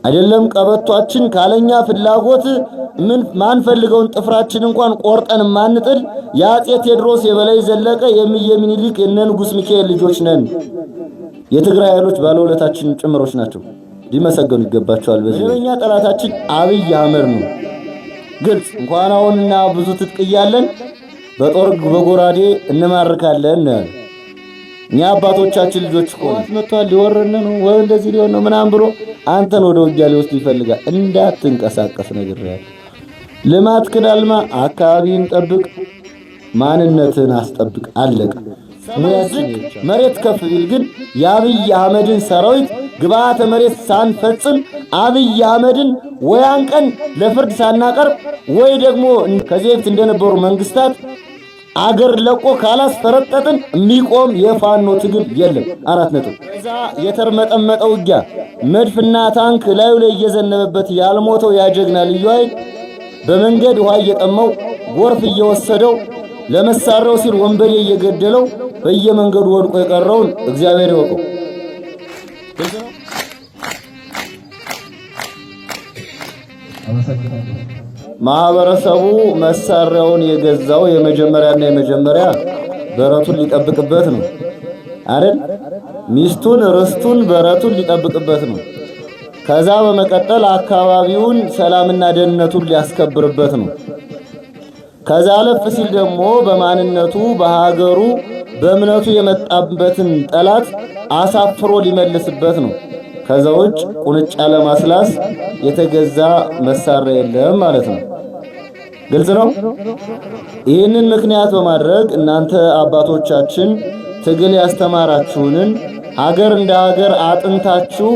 አይደለም ቀበቷችን ካለኛ ፍላጎት ማንፈልገውን ጥፍራችን እንኳን ቆርጠን ማንጥል የአፄ ቴዎድሮስ የበላይ ዘለቀ የሚኒሊክ የንጉስ ሚካኤል ልጆች ነን። የትግራይ ኃይሎች ባለውለታችን ጭምሮች ናቸው። ሊመሰገኑ ይገባቸዋል። በዚህኛ ጠላታችን አብይ አህመድ ነው። ግልጽ እንኳን አሁንና ብዙ ትጥቅ እያለን በጦር በጎራዴ እንማርካለን። እኛ አባቶቻችን ልጆች ቆስ መጥቷል ሊወረን ነው ወይ እንደዚህ ሊሆን ነው ምናምን ብሎ አንተን ወደ ውጊያ ሊወስድ ይፈልጋል። እንዳትንቀሳቀስ ነግሬያለሁ። ልማት ክዳልማ አካባቢን ጠብቅ፣ ማንነትን አስጠብቅ። አለቀ። መሬት ከፍ ቢል ግን የአብይ አህመድን ሰራዊት ግብዓተ መሬት ሳንፈጽም አብይ አህመድን ወይ አንቀን ለፍርድ ሳናቀርብ ወይ ደግሞ ከዚህ በፊት እንደነበሩ መንግስታት አገር ለቆ ካላስፈረጠጥን የሚቆም የፋኖ ትግል የለም። 4 ነጥብ። እዛ የተርመጠመጠው ውጊያ መድፍና ታንክ ላዩ ላይ እየዘነበበት ያልሞተው ያጀግና ልዩ ኃይል በመንገድ ውሃ እየጠማው ጎርፍ እየወሰደው ለመሳሪያው ሲል ወንበዴ እየገደለው በየመንገዱ ወድቆ የቀረውን እግዚአብሔር ይወቀው። ማህበረሰቡ መሳሪያውን የገዛው የመጀመሪያ በረቱን ሊጠብቅበት ነው አይደል? ሚስቱን ርስቱን በረቱን ሊጠብቅበት ነው። ከዛ በመቀጠል አካባቢውን ሰላምና ደህንነቱን ሊያስከብርበት ነው። ከዛ አለፍ ሲል ደግሞ በማንነቱ በሀገሩ በእምነቱ የመጣበትን ጠላት አሳፍሮ ሊመልስበት ነው። ከዛ ውጭ ቁንጫ ለማስላስ የተገዛ መሳሪያ የለም ማለት ነው። ግልጽ ነው። ይህንን ምክንያት በማድረግ እናንተ አባቶቻችን ትግል ያስተማራችሁንን ሀገር እንደ ሀገር አጥንታችሁ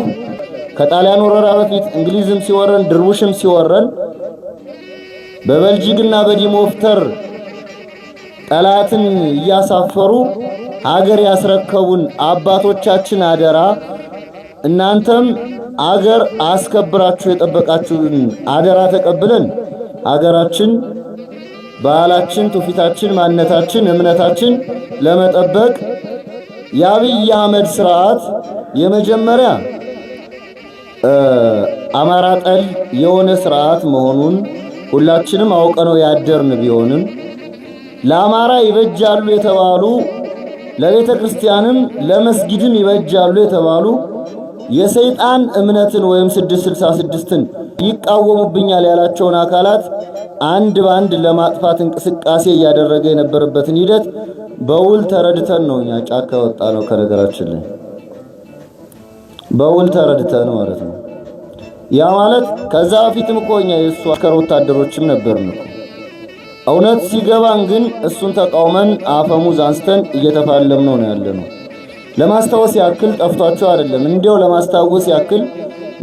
ከጣሊያን ወረራ በፊት እንግሊዝም ሲወረን ድርቡሽም ሲወረን በበልጂክና በዲሞፍተር ጠላትን እያሳፈሩ ሀገር ያስረከቡን አባቶቻችን አደራ እናንተም አገር አስከብራችሁ የጠበቃችሁን አደራ ተቀብለን አገራችን ባህላችን ትውፊታችን ማንነታችን እምነታችን ለመጠበቅ የአብይ አህመድ ስርዓት የመጀመሪያ አማራ ጠል የሆነ ስርዓት መሆኑን ሁላችንም አውቀነው ያደርን ቢሆንም ለአማራ ይበጃሉ የተባሉ ለቤተ ክርስቲያንም ለመስጊድም ይበጃሉ የተባሉ የሰይጣን እምነትን ወይም 666ን ይቃወሙብኛል ያላቸውን አካላት አንድ ባንድ ለማጥፋት እንቅስቃሴ እያደረገ የነበረበትን ሂደት በውል ተረድተን ነው እኛ ጫካ ወጣ ነው። ከነገራችን ላይ በውል ተረድተን ማለት ነው። ያ ማለት ከዛ በፊትም እኮ እኛ የእሱ አስከር ወታደሮችም ነበርን እኮ። እውነት ሲገባን ግን እሱን ተቃውመን አፈሙዝ አንስተን እየተፋለምነው ነው ያለነው። ለማስታወስ ያክል ጠፍቷቸው አይደለም፣ እንዲያው ለማስታወስ ያክል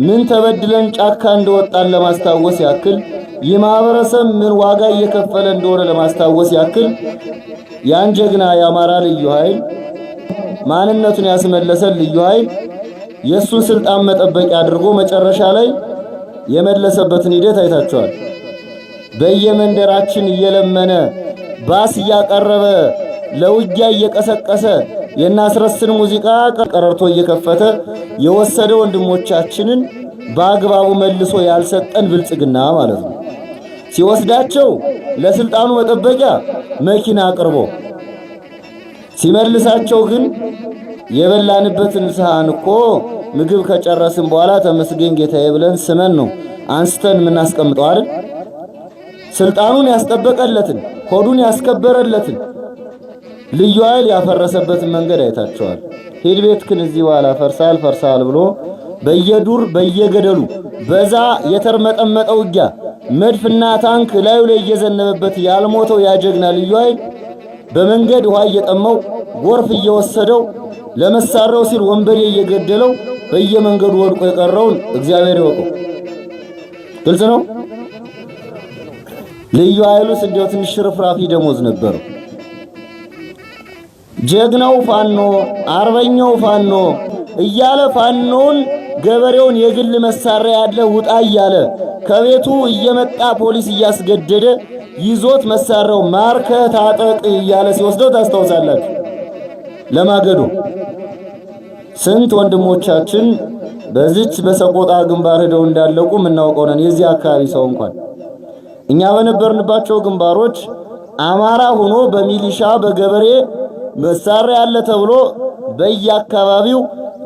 ምን ተበድለን ጫካ እንደወጣን ለማስታወስ ያክል የማህበረሰብ ምን ዋጋ እየከፈለ እንደሆነ ለማስታወስ ያክል ያን ጀግና የአማራ ልዩ ኃይል ማንነቱን ያስመለሰ ልዩ ኃይል የሱን ስልጣን መጠበቂያ አድርጎ መጨረሻ ላይ የመለሰበትን ሂደት አይታችኋል። በየመንደራችን እየለመነ ባስ እያቀረበ ለውጊያ እየቀሰቀሰ የናስረስን ሙዚቃ ቀረርቶ እየከፈተ የወሰደ ወንድሞቻችንን በአግባቡ መልሶ ያልሰጠን ብልጽግና ማለት ነው። ሲወስዳቸው ለስልጣኑ መጠበቂያ መኪና አቅርቦ ሲመልሳቸው ግን የበላንበትን ሰሃን እኮ ምግብ ከጨረስን በኋላ ተመስገን ጌታዬ ብለን ስመን ነው አንስተን የምናስቀምጠው አይደል? ስልጣኑን ያስጠበቀለትን ሆዱን ያስከበረለትን ልዩ ኃይል ያፈረሰበትን መንገድ አይታቸዋል። ሄድ ቤትክን እዚህ በኋላ ፈርሳል ብሎ በየዱር በየገደሉ በዛ የተርመጠመጠ ውጊያ መድፍና ታንክ ላዩ ላይ እየዘነበበት ያልሞተው ያጀግና ልዩ ኃይል በመንገድ ውሃ እየጠማው ጎርፍ እየወሰደው ለመሳሪያው ሲል ወንበዴ እየገደለው በየመንገዱ ወድቆ የቀረውን እግዚአብሔር ይወቀው። ግልጽ ነው። ልዩ ኃይሉስ እንዲያው ትንሽ ሽርፍራፊ ደሞዝ ነበር። ጀግናው ፋኖ አርበኛው ፋኖ እያለ ፋኖን ገበሬውን የግል መሳሪያ ያለ ውጣ እያለ ከቤቱ እየመጣ ፖሊስ እያስገደደ ይዞት መሳሪያው ማርከ ታጠቅ እያለ ሲወስደው ታስታውሳላችሁ። ለማገዶ ስንት ወንድሞቻችን በዚች በሰቆጣ ግንባር ሄደው እንዳለቁ ምናውቀው ነን። የዚህ አካባቢ ሰው እንኳን እኛ በነበርንባቸው ግንባሮች አማራ ሆኖ በሚሊሻ በገበሬ መሳሪያ ያለ ተብሎ በየአካባቢው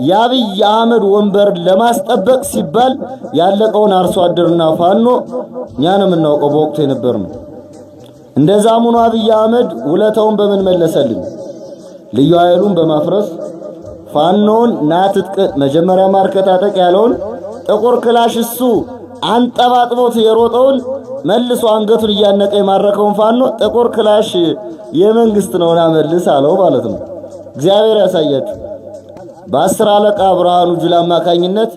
የአብይ አህመድ ወንበር ለማስጠበቅ ሲባል ያለቀውን አርሶ አደርና ፋኖ እኛን የምናውቀው በወቅቱ የነበርነው። እንደዛም ሆኖ አብይ አህመድ ውለታውን በምን መለሰልን? ልዩ ኃይሉን በማፍረስ ፋኖን ናትጥቅ መጀመሪያ ማርከታጠቅ ያለውን ጥቁር ክላሽ እሱ አንጠባጥቦት የሮጠውን መልሶ አንገቱን እያነቀ የማረከውን ፋኖ ጥቁር ክላሽ የመንግስት ነውና መልስ አለው ማለት ነው። እግዚአብሔር ያሳያችሁ። በ10 አለቃ ብርሃኑ ጁላ አማካኝነት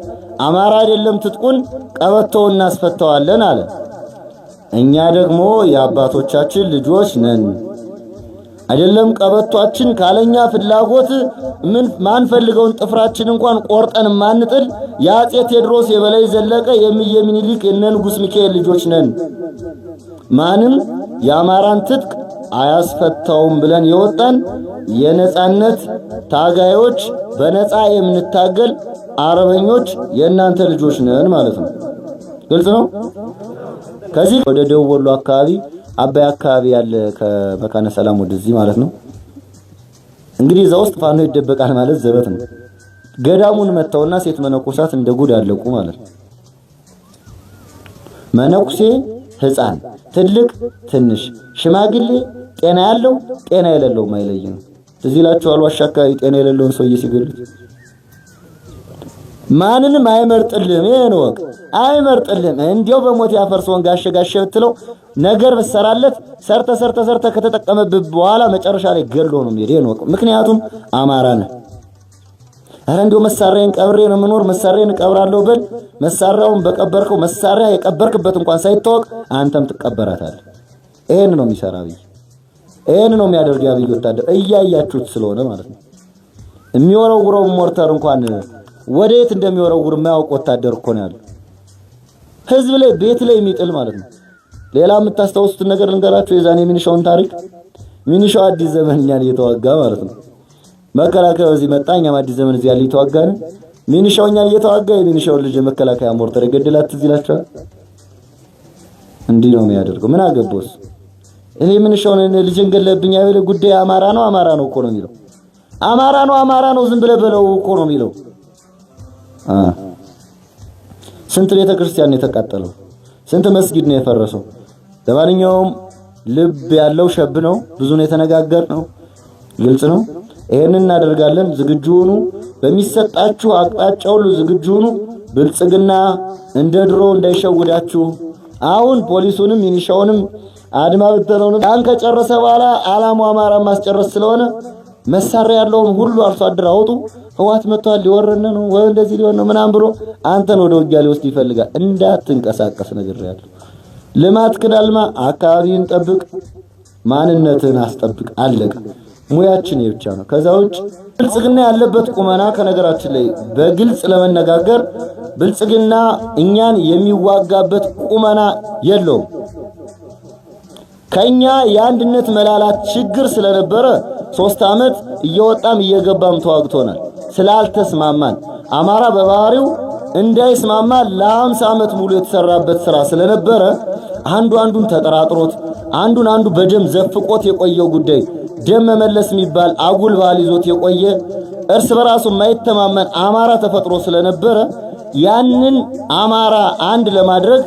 አማራ አይደለም ትጥቁን ቀበቶውን እናስፈታዋለን አለ። እኛ ደግሞ የአባቶቻችን ልጆች ነን። አይደለም ቀበቷችን ካለኛ ፍላጎት ማንፈልገውን ጥፍራችን እንኳን ቆርጠን ማንጥል የአጼ ቴዎድሮስ የበላይ ዘለቀ የሚኒሊክ የንጉስ ሚካኤል ልጆች ነን። ማንም የአማራን ትጥቅ አያስፈታውም ብለን የወጣን የነጻነት ታጋዮች በነጻ የምንታገል አረበኞች የእናንተ ልጆች ነን ማለት ነው። ግልጽ ነው። ከዚህ ወደ ደቡብ ወሎ አካባቢ አባይ አካባቢ ያለ ከመካነ ሰላም ወደዚህ ማለት ነው። እንግዲህ እዛ ውስጥ ፋኖ ይደበቃል ማለት ዘበት ነው። ገዳሙን መተውና ሴት መነኮሳት እንደ ጉድ አለቁ ማለት ነው። መነኩሴ ሕፃን፣ ትልቅ ትንሽ፣ ሽማግሌ፣ ጤና ያለው ጤና የሌለው ማይለይ ነው። እዚህ ላችኋል ዋሻ አካባቢ ጤና የሌለውን ሰው እየሲገሉት ማንንም አይመርጥልም። ይሄን ወቅ አይመርጥልም። እንዲያው በሞት ያፈርሰውን ጋሸ ብትለው ነገር በሰራለት ሰርተ ከተጠቀመበት በኋላ መጨረሻ ላይ ገሎ ነው የሚሄድ። ይሄን ወቅ ምክንያቱም አማራ ነህ። አረ እንዲያው መሳሪያን ቀብሬ ነው የምኖር መሳሪያን ቀብራለሁ በል። መሳሪያውን በቀበርከው መሳሪያ የቀበርክበት እንኳን ሳይታወቅ አንተም ትቀበራታለህ። ይሄን ነው የሚሰራ አብይ። ይሄን ነው የሚያደርግ አብይ ወታደር እያያችሁት ስለሆነ ማለት ነው። የሚወረውረው ሞርተር እንኳን ወዴት እንደሚወረውር የማያውቅ ወታደር እኮ ነው ያለው። ህዝብ ላይ ቤት ላይ የሚጥል ማለት ነው። ሌላ የምታስታውሱት ነገር ልንገራችሁ። የዛኔ ሚኒሻውን ታሪክ ሚኒሻው አዲስ ዘመን እኛን እየተዋጋ ማለት ነው። መከላከያው እዚህ መጣኛ አዲስ ዘመን እዚህ ያለ እየተዋጋን ሚኒሻው እኛን እየተዋጋ የሚኒሻው ልጅ መከላከያ ሞርተር የገደላት እዚህ ይላችኋል። እንዲህ ነው የሚያደርገው። ምን አገባውስ? እኔ ሚኒሻውን ልጅን ገለብኝ አይበል ጉዳይ አማራ ነው እኮ ነው የሚለው። አማራ ነው ዝም ብለህ በለው እኮ ነው የሚለው። ስንት ቤተ ክርስቲያን የተቃጠለው፣ ስንት መስጊድ ነው የፈረሰው። ለማንኛውም ልብ ያለው ሸብ ነው። ብዙ ነው የተነጋገርነው። ግልጽ ነው። ይሄንን እናደርጋለን። ዝግጁ ሁኑ። በሚሰጣችሁ አቅጣጫ ሁሉ ዝግጁ ሁኑ። ብልጽግና እንደ ድሮ እንዳይሸውዳችሁ። አሁን ፖሊሱንም ሚኒሻውንም አድማ ብተናውንም ያን ከጨረሰ በኋላ አላማው አማራ ማስጨረስ ስለሆነ መሳሪያ ያለውን ሁሉ አርሶ አደር አውጡ። ህዋት መጥቷል ሊወረነ ነው ወይ እንደዚህ ሊሆን ነው ምናምን ብሎ አንተን ወደ ውጊያ ሊወስድ ይፈልጋል። እንዳትንቀሳቀስ ነገር ያለው ልማት ክዳልማ አካባቢን ጠብቅ፣ ማንነትን አስጠብቅ። አለቀ። ሙያችን ይብቻ ነው። ከዛ ውጭ ብልጽግና ያለበት ቁመና ከነገራችን ላይ በግልጽ ለመነጋገር ብልጽግና እኛን የሚዋጋበት ቁመና የለውም። ከኛ የአንድነት መላላት ችግር ስለነበረ 3 ዓመት እየወጣም እየገባም ተዋግቶናል። ስላልተስማማን አማራ በባህሪው እንዳይስማማ ለ50 ዓመት ሙሉ የተሰራበት ስራ ስለነበረ አንዱን ተጠራጥሮት አንዱ በደም ዘፍቆት የቆየው ጉዳይ ደም መመለስ የሚባል አጉል ባህል ይዞት የቆየ እርስ በራሱ ማይተማመን አማራ ተፈጥሮ ስለነበረ ያንን አማራ አንድ ለማድረግ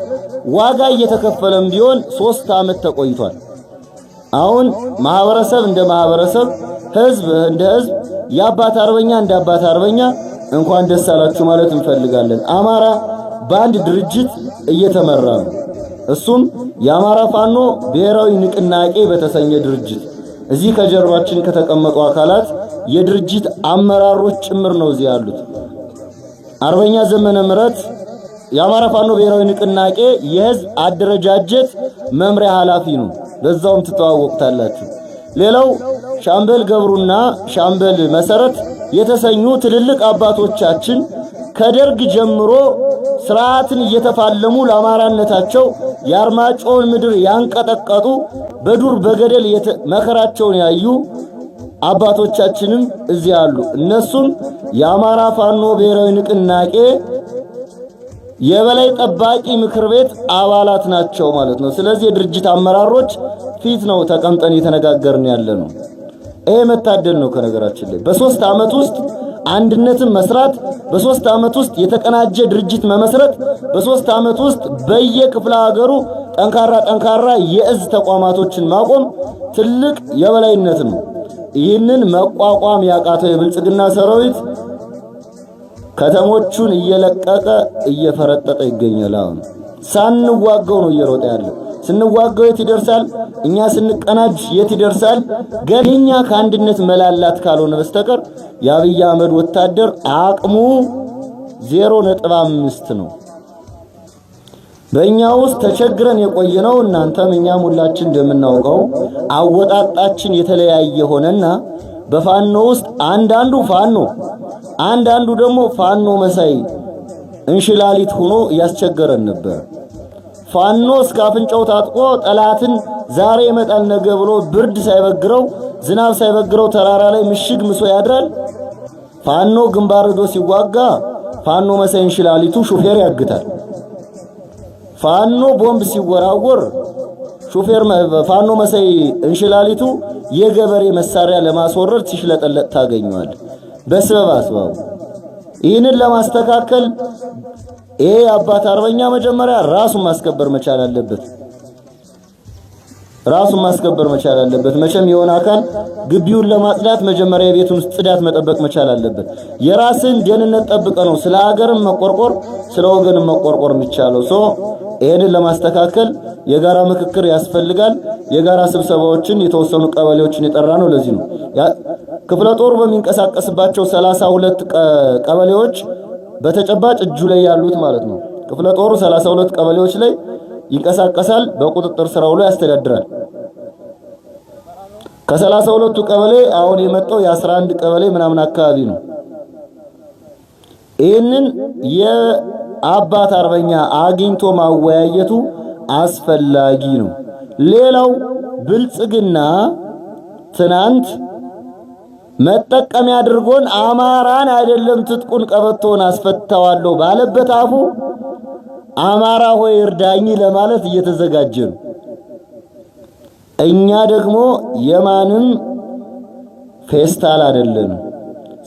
ዋጋ እየተከፈለም ቢሆን 3 ዓመት ተቆይቷል። አሁን ማህበረሰብ እንደ ማህበረሰብ፣ ህዝብ እንደ ህዝብ፣ የአባት አርበኛ እንደ አባት አርበኛ እንኳን ደስ አላችሁ ማለት እንፈልጋለን። አማራ በአንድ ድርጅት እየተመራ ነው። እሱም የአማራ ፋኖ ብሔራዊ ንቅናቄ በተሰኘ ድርጅት። እዚህ ከጀርባችን ከተቀመጡ አካላት የድርጅት አመራሮች ጭምር ነው እዚህ ያሉት። አርበኛ ዘመነ ምረት የአማራ ፋኖ ብሔራዊ ንቅናቄ የህዝብ አደረጃጀት መምሪያ ኃላፊ ነው። በዛውም ተተዋወቁታላችሁ። ሌላው ሻምበል ገብሩና ሻምበል መሰረት የተሰኙ ትልልቅ አባቶቻችን ከደርግ ጀምሮ ስርዓትን እየተፋለሙ ለአማራነታቸው የአርማጮን ምድር ያንቀጠቀጡ በዱር በገደል መከራቸውን ያዩ አባቶቻችንም እዚህ አሉ። እነሱም የአማራ ፋኖ ብሔራዊ ንቅናቄ የበላይ ጠባቂ ምክር ቤት አባላት ናቸው ማለት ነው። ስለዚህ የድርጅት አመራሮች ፊት ነው ተቀምጠን እየተነጋገርን ያለነው። ይሄ መታደል ነው። ከነገራችን ላይ በ3 ዓመት ውስጥ አንድነትን መስራት፣ በ3 ዓመት ውስጥ የተቀናጀ ድርጅት መመስረት፣ በ3 ዓመት ውስጥ በየክፍለ ሀገሩ ጠንካራ የእዝ ተቋማቶችን ማቆም ትልቅ የበላይነት ነው። ይህንን መቋቋም ያቃተው የብልጽግና ሰራዊት ከተሞቹን እየለቀቀ እየፈረጠጠ ይገኛል። አሁን ሳንዋጋው ነው እየሮጠ ያለው። ስንዋጋው የት ይደርሳል? እኛ ስንቀናጅ የት ይደርሳል? ገኛ ከአንድነት መላላት ካልሆነ በስተቀር የአብይ አህመድ ወታደር አቅሙ 0.5 ነው። በእኛ ውስጥ ተቸግረን የቆየነው እናንተም እኛም ሁላችን እንደምናውቀው አወጣጣችን የተለያየ ሆነና በፋኖ ውስጥ አንዳንዱ ፋኖ አንዳንዱ ደግሞ ፋኖ መሳይ እንሽላሊት ሆኖ ያስቸገረን ነበር። ፋኖ እስከ አፍንጫው ታጥቆ ጠላትን ዛሬ ይመጣል ነገ ብሎ ብርድ ሳይበግረው ዝናብ ሳይበግረው ተራራ ላይ ምሽግ ምሶ ያድራል። ፋኖ ግንባር ሄዶ ሲዋጋ ፋኖ መሳይ እንሽላሊቱ ሹፌር ያግታል። ፋኖ ቦምብ ሲወራወር ፋኖ መሳይ እንሽላሊቱ የገበሬ መሳሪያ ለማስወረድ ሲሽለጠለጥ ታገኘዋል። በስበብ አስባቡ ይህንን ለማስተካከል ይሄ አባት አርበኛ መጀመሪያ ራሱን ማስከበር መቻል አለበት። መቼም የሆነ አካል ግቢውን ለማጽዳት መጀመሪያ የቤቱን ጽዳት መጠበቅ መቻል አለበት። የራስን ደህንነት ጠብቀ ነው ስለ ሀገርም መቆርቆር ስለ ወገንም መቆርቆር የሚቻለው። ይሄንን ለማስተካከል የጋራ ምክክር ያስፈልጋል። የጋራ ስብሰባዎችን የተወሰኑ ቀበሌዎችን የጠራ ነው። ለዚህ ነው ክፍለ ጦሩ በሚንቀሳቀስባቸው 32 ቀበሌዎች በተጨባጭ እጁ ላይ ያሉት ማለት ነው። ክፍለ ጦሩ 32 ቀበሌዎች ላይ ይንቀሳቀሳል። በቁጥጥር ስራው ላይ ያስተዳድራል። ከ32ቱ ቀበሌ አሁን የመጣው የ11 ቀበሌ ምናምን አካባቢ ነው። ይህንን የአባት አርበኛ አግኝቶ ማወያየቱ አስፈላጊ ነው። ሌላው ብልጽግና ትናንት መጠቀሚያ አድርጎን አማራን አይደለም ትጥቁን ቀበቶን አስፈታዋለሁ ባለበት አፉ አማራ ሆይ እርዳኝ ለማለት እየተዘጋጀ ነው። እኛ ደግሞ የማንም ፌስታል አይደለም።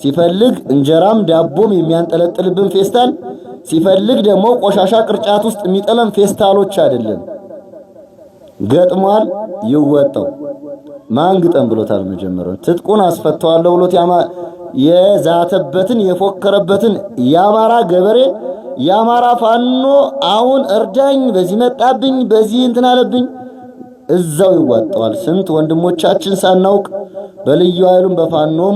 ሲፈልግ እንጀራም ዳቦም የሚያንጠለጥልብን ፌስታል፣ ሲፈልግ ደግሞ ቆሻሻ ቅርጫት ውስጥ የሚጠለም ፌስታሎች አይደለም። ገጥሟል ይወጣው ማን ግጠም ብሎታል። መጀመሪያ ትጥቁን አስፈታዋለሁ ብሎት የዛተበትን የፎከረበትን የአማራ ገበሬ የአማራ ፋኖ አሁን እርዳኝ በዚህ መጣብኝ በዚህ እንትን አለብኝ እዛው ይዋጣዋል። ስንት ወንድሞቻችን ሳናውቅ በልዩ ኃይሉም በፋኖም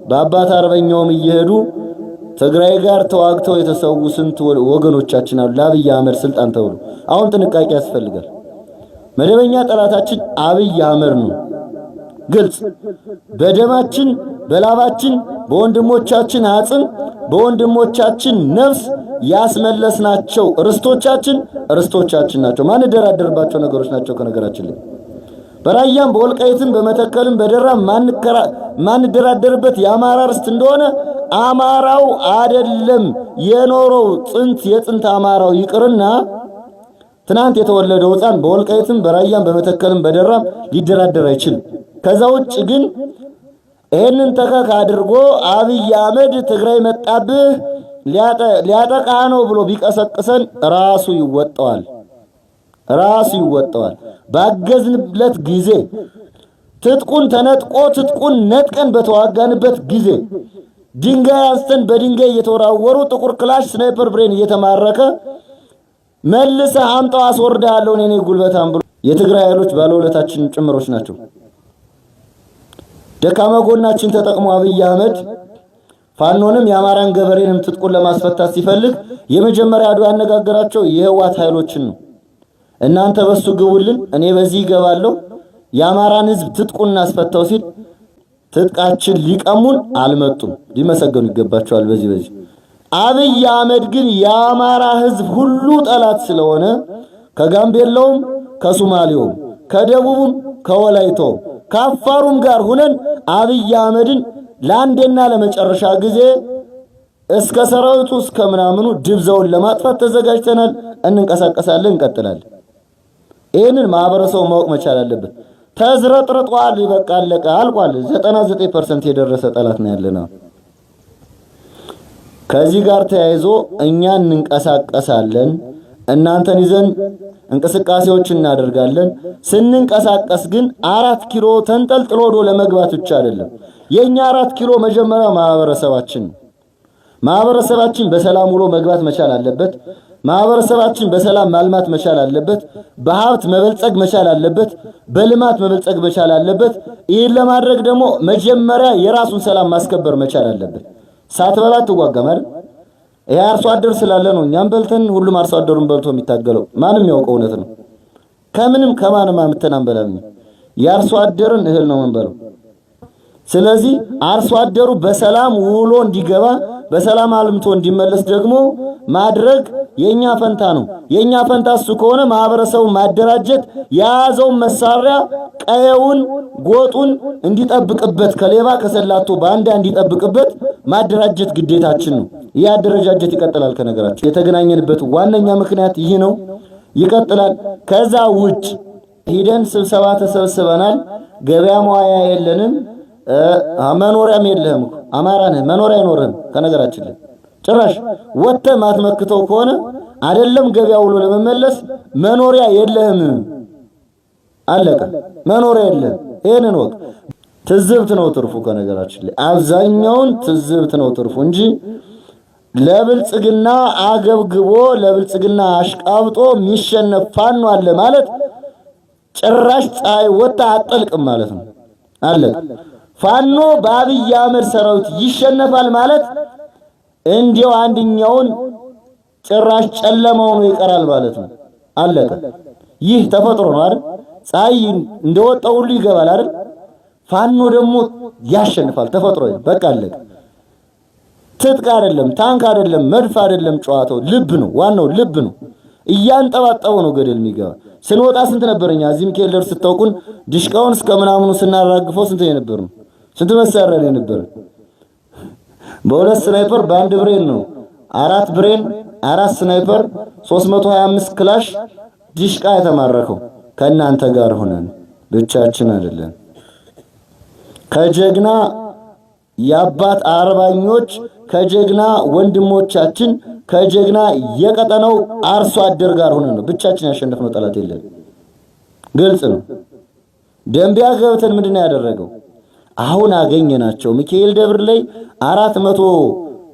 በአባት አርበኛውም እየሄዱ ትግራይ ጋር ተዋግተው የተሰዉ ስንት ወገኖቻችን አሉ። ለአብይ አህመድ ስልጣን ተብሎ አሁን ጥንቃቄ ያስፈልጋል። መደበኛ ጠላታችን አብይ አህመድ ነው። ግልጽ በደማችን በላባችን በወንድሞቻችን አጽም በወንድሞቻችን ነፍስ ያስመለስናቸው ርስቶቻችን ናቸው። ማን ደራደርባቸው ነገሮች ናቸው። ከነገራችን ላይ በራያም በወልቃይትም በመተከልም በደራም ማን ደራደርበት የአማራ ርስት እንደሆነ አማራው አይደለም የኖረው የጥንት አማራው ይቅርና ትናንት የተወለደው ሕፃን በወልቃይትም በራያም በመተከልም በደራም ሊደራደር አይችልም። ከዛ ውጭ ግን ይሄንን ተከክ አድርጎ አብይ አህመድ ትግራይ መጣብህ ሊያጠቃ ነው ብሎ ቢቀሰቅሰን ራሱ ይወጣዋል። ባገዝንለት ጊዜ ትጥቁን ተነጥቆ ትጥቁን ነጥቀን በተዋጋንበት ጊዜ ድንጋይ አንስተን በድንጋይ እየተወራወሩ ጥቁር ክላሽ ስናይፐር ብሬን እየተማረከ መልሰህ አምጣው አስወርዳለሁ እኔ ጉልበታም ብሎ የትግራይ ኃይሎች ባለውለታችን ጭምሮች ናቸው። ደካማ ጎናችን ተጠቅሞ አብይ አህመድ ፋኖንም የአማራን ገበሬንም ትጥቁን ለማስፈታት ሲፈልግ የመጀመሪያ አዱ ያነጋገራቸው የህዋት ኃይሎችን ነው። እናንተ በሱ ግቡልን እኔ በዚህ ይገባለሁ የአማራን ህዝብ ትጥቁን እናስፈታው ሲል ትጥቃችን ሊቀሙን አልመጡም። ሊመሰገኑ ይገባቸዋል። በዚህ አብይ አህመድ ግን የአማራ ህዝብ ሁሉ ጠላት ስለሆነ ከጋምቤላውም ከሶማሌውም ከደቡብም ከወላይታውም ከአፋሩም ጋር ሆነን አብይ አህመድን ለአንዴና ለመጨረሻ ጊዜ እስከ ሰራዊቱ እስከ ምናምኑ ድብዛውን ለማጥፋት ተዘጋጅተናል። እንንቀሳቀሳለን፣ እንቀጥላለን። ይሄንን ማህበረሰቡ ማወቅ መቻል አለበት። ተዝረጥርጧል፣ በቃ አለቀ፣ አልቋል። 99% የደረሰ ጠላት ነው ያለና ከዚህ ጋር ተያይዞ እኛ እንንቀሳቀሳለን። እናንተን ይዘን እንቅስቃሴዎች እናደርጋለን። ስንንቀሳቀስ ግን 4 ኪሎ ተንጠልጥሎ ወደ ለመግባት ብቻ አይደለም። የኛ 4 ኪሎ መጀመሪያ ማህበረሰባችን በሰላም ውሎ መግባት መቻል አለበት። ማህበረሰባችን በሰላም ማልማት መቻል አለበት። በሀብት መበልጸግ መቻል አለበት። በልማት መበልጸግ መቻል አለበት። ይህን ለማድረግ ደግሞ መጀመሪያ የራሱን ሰላም ማስከበር መቻል አለበት። ሳትበላ ትዋጋማል። ይሄ አርሶ አደር ስላለ ነው እኛም በልተን ሁሉም አርሶ አደሩን በልቶ የሚታገለው። ማንም ያውቀው እውነት ነው። ከማንም አምተን አንበላም። የአርሶ አደርን እህል ነው መንበለው። ስለዚህ አርሶ አደሩ በሰላም ውሎ እንዲገባ በሰላም አልምቶ እንዲመለስ ደግሞ ማድረግ የኛ ፈንታ ነው። የኛ ፈንታ እሱ ከሆነ ማህበረሰቡ ማደራጀት፣ የያዘው መሳሪያ ቀየውን ጎጡን እንዲጠብቅበት ከሌባ ከሰላቶ ባንዳ እንዲጠብቅበት ማደራጀት ግዴታችን ነው። ይህ አደረጃጀት ይቀጥላል። ከነገራችን የተገናኘንበት ዋነኛ ምክንያት ይህ ነው፣ ይቀጥላል። ከዛ ውጭ ሂደን ስብሰባ ተሰብስበናል። ገበያ መዋያ የለንም፣ መኖሪያም የለህም። አማራ ነህ፣ መኖሪያ አይኖርህም። ከነገራችን ላይ ጭራሽ ወጥተህ ማትመክተው ከሆነ አይደለም ገበያ ውሎ ለመመለስ መኖሪያ የለህም። አለቀ፣ መኖሪያ የለህም። ይሄንን ወቅ ትዝብት ነው ትርፉ። ከነገራችን ላይ አብዛኛውን ትዝብት ነው ትርፉ እንጂ ለብልጽግና አገብግቦ ለብልጽግና አሽቃብጦ የሚሸነፍ ፋኖ አለ ማለት ጭራሽ ፀሐይ ወጣ አጠልቅም ማለት ነው። አለቀ። ፋኖ በአብይ አህመድ ሰራዊት ይሸነፋል ማለት እንዲያው አንድኛውን ጭራሽ ጨለማው ነው ይቀራል ማለት ነው። አለቀ። ይህ ተፈጥሮ ነው አይደል? ፀሐይ እንደወጣው ሁሉ ይገባል አይደል? ፋኖ ደግሞ ያሸንፋል። ተፈጥሮ ነው። በቃ አለቀ። ትጥቅ አይደለም፣ ታንክ አይደለም፣ መድፍ አይደለም፣ ጨዋታው ልብ ነው። ዋናው ልብ ነው። እያንጠባጠበው ነው ገደል የሚገባ። ስንወጣ ስንት ነበርኛ እዚህ ሚካኤል ደርስ ስትታውቁን ዲሽቃውን እስከ ምናምኑ ስናራግፈው ስንት የነበር ነው? ስንት መሳሪያ ነው የነበር? በሁለት ስናይፐር በአንድ ብሬን ነው 4 ብሬን 4 ስናይፐር 325 ክላሽ ዲሽቃ የተማረከው ከእናንተ ጋር ሆነን ብቻችን አይደለም። ከጀግና የአባት አርባኞች ከጀግና ወንድሞቻችን ከጀግና የቀጠናው አርሶ አደር ጋር ሆነን ነው ብቻችን ያሸነፍነው። ጠላት የለም። ግልጽ ነው። ደንቢያ ገብተን ምንድነው ያደረገው? አሁን አገኘናቸው። ሚካኤል ደብር ላይ 400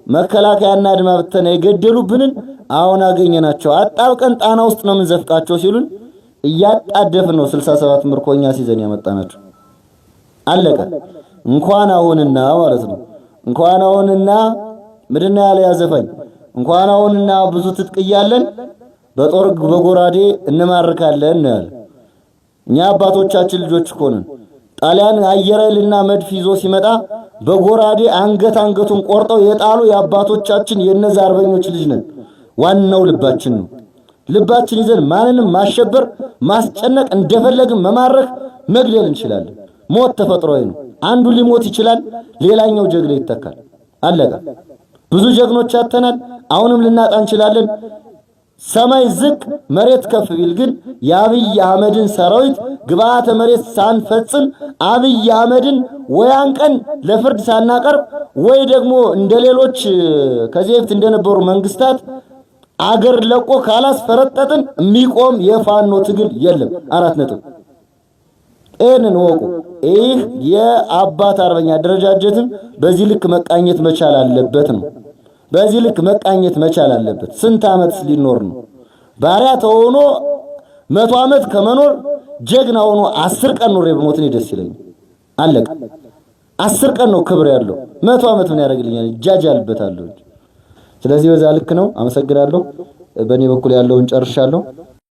መከላከያና አድማ ብተና የገደሉብንን አሁን አገኘናቸው። አጣብቀን ጣና ውስጥ ነው የምንዘፍቃቸው ሲሉን እያጣደፍን ነው 67 ምርኮኛ ሲዘን ያመጣናቸው። አለቀ። እንኳን አሁንና ማለት ነው እንኳን አሁንና ምንድነው ያለ ያዘፈኝ እንኳን አሁንና ብዙ ትጥቅ እያለን በጦር በጎራዴ እንማርካለን ነው ያለ። እኛ አባቶቻችን ልጆች እኮ ነን። ጣሊያን አየር ኃይልና መድፍ ይዞ ሲመጣ በጎራዴ አንገቱን ቆርጠው የጣሉ የአባቶቻችን የነዛ አርበኞች ልጅ ነን። ዋናው ልባችን ነው። ልባችን ይዘን ማንንም ማሸበር ማስጨነቅ እንደፈለግን መማረክ መግደል እንችላለን። ሞት ተፈጥሯዊ ነው። አንዱ ሊሞት ይችላል፣ ሌላኛው ጀግና ይተካል። አለቀ። ብዙ ጀግኖች አተናል፣ አሁንም ልናጣ እንችላለን። ሰማይ ዝቅ መሬት ከፍ ቢል ግን የአብይ አህመድን ሰራዊት ግብአተ መሬት ሳንፈጽም አብይ አህመድን ወይ አንቀን ለፍርድ ሳናቀርብ ወይ ደግሞ እንደሌሎች ከዚህ በፊት እንደነበሩ መንግስታት አገር ለቆ ካላስፈረጠጥን የሚቆም የፋኖ ትግል የለም። 4 ነጥብ። ይህንን ወቁ። ይህ የአባት አርበኛ አደረጃጀትም በዚህ ልክ መቃኘት መቻል አለበት ነው። በዚህ ልክ መቃኘት መቻል አለበት። ስንት ዓመት ሊኖር ነው? ባሪያ ተሆኖ 100 ዓመት ከመኖር ጀግና ሆኖ 10 ቀን ኖሬ በሞት ነው ደስ ይለኛል። አለቀ። 10 ቀን ነው ክብር ያለው። 100 ዓመት ምን ያደርግልኛል? እጃጃልበታለሁ። ስለዚህ በዛ ልክ ነው። አመሰግናለሁ። በእኔ በኩል ያለውን ጨርሻለሁ።